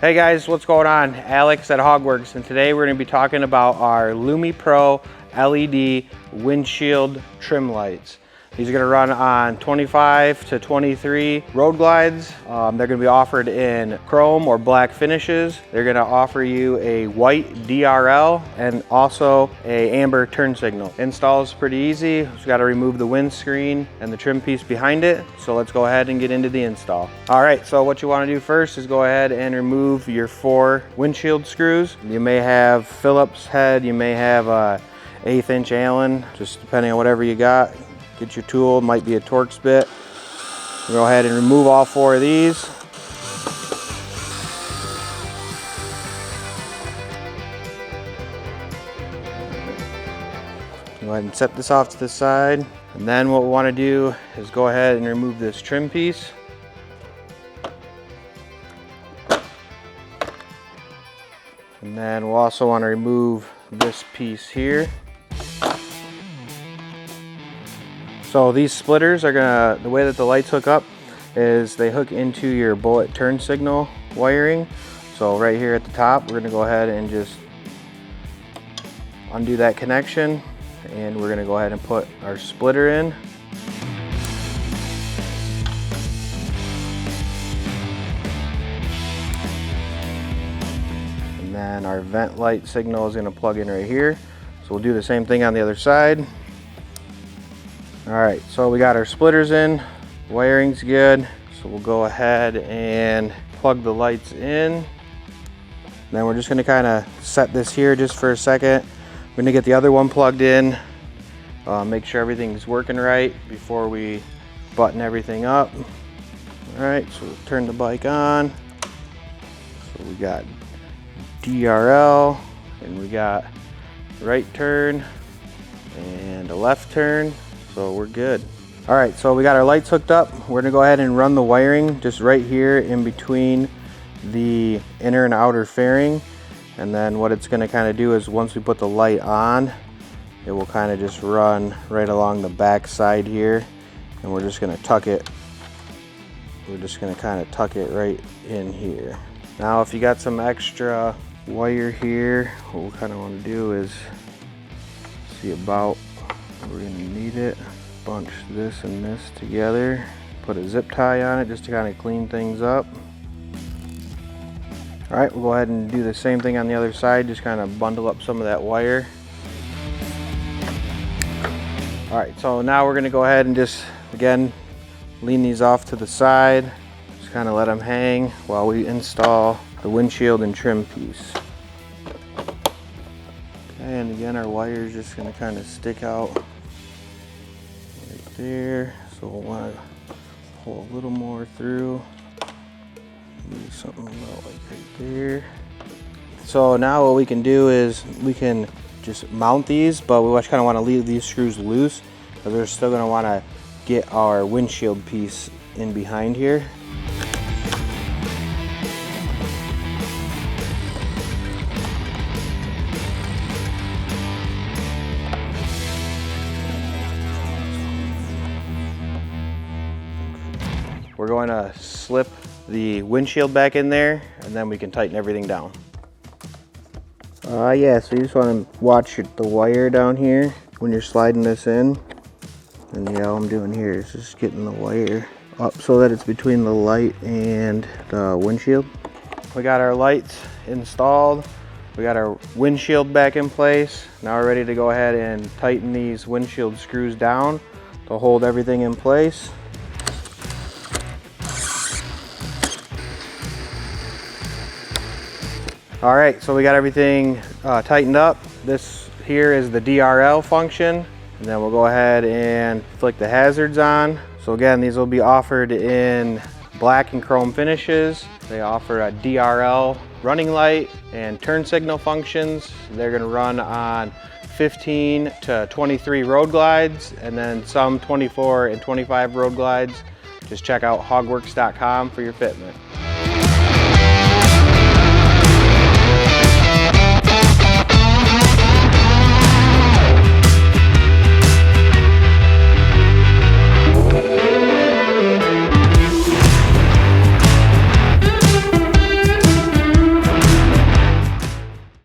Hey guys, what's going on? Alex at HOGWORKZ, and today we're going to be talking about our Lumipro LED windshield trim lights. These are going to run on 25 to 23 road glides. They're going to be offered in chrome or black finishes. They're going to offer you a white DRL and also a amber turn signal. Install is pretty easy. Just got to remove the windscreen and the trim piece behind it. So let's go ahead and get into the install. All right, so what you want to do first is go ahead and remove your 4 windshield screws. You may have Phillips head, you may have a 1/8 inch Allen, just depending on whatever you got. Get your tool, might be a Torx bit. Go ahead and remove all 4 of these. Go ahead and set this off to the side. And then what we want to do is go ahead and remove this trim piece. And then we'll also want to remove this piece here. So these splitters are gonna, the way that the lights hook up is they hook into your bullet turn signal wiring. So right here at the top, we're gonna go ahead and just undo that connection, and we're gonna go ahead and put our splitter in. And then our vent light signal is gonna plug in right here. So we'll do the same thing on the other side. All right, so we got our splitters in, wiring's good. So we'll go ahead and plug the lights in. Then we're just gonna kind of set this here just for a second. We're gonna get the other one plugged in, make sure everything's working right before we button everything up. All right, so we'll turn the bike on. So we got DRL, and we got right turn and a left turn. So we're good. All right, so we got our lights hooked up. We're gonna go ahead and run the wiring just right here in between the inner and outer fairing. And then what it's gonna kind of do is once we put the light on, it will kind of just run right along the back side here. And we're just gonna tuck it. We're just gonna kind of tuck it right in here. Now, if you got some extra wire here, what we kind of want to do is see about we're going to need it. Bunch this and this together. Put a zip tie on it just to kind of clean things up. All right, we'll go ahead and do the same thing on the other side. Just kind of bundle up some of that wire. All right, so now we're going to go ahead and just, again, lean these off to the side. Just kind of let them hang while we install the windshield and trim piece. Okay, and again, our wire is just going to kind of stick out right there. So we'll want to pull a little more through. Do something about like right there. So now what we can do is we can just mount these, but we kind of want to leave these screws loose because we're still going to want to get our windshield piece in behind here. We're going to slip the windshield back in there, and then we can tighten everything down. Yeah, so you just want to watch the wire down here when you're sliding this in. And yeah, all I'm doing here is just getting the wire up so that it's between the light and the windshield. We got our lights installed. We got our windshield back in place. Now we're ready to go ahead and tighten these windshield screws down to hold everything in place. All right, so we got everything tightened up. This here is the DRL function, and then we'll go ahead and flick the hazards on. So again, these will be offered in black and chrome finishes. They offer a DRL running light and turn signal functions. They're gonna run on 15 to 23 road glides, and then some 24 and 25 road glides. Just check out hogworks.com for your fitment.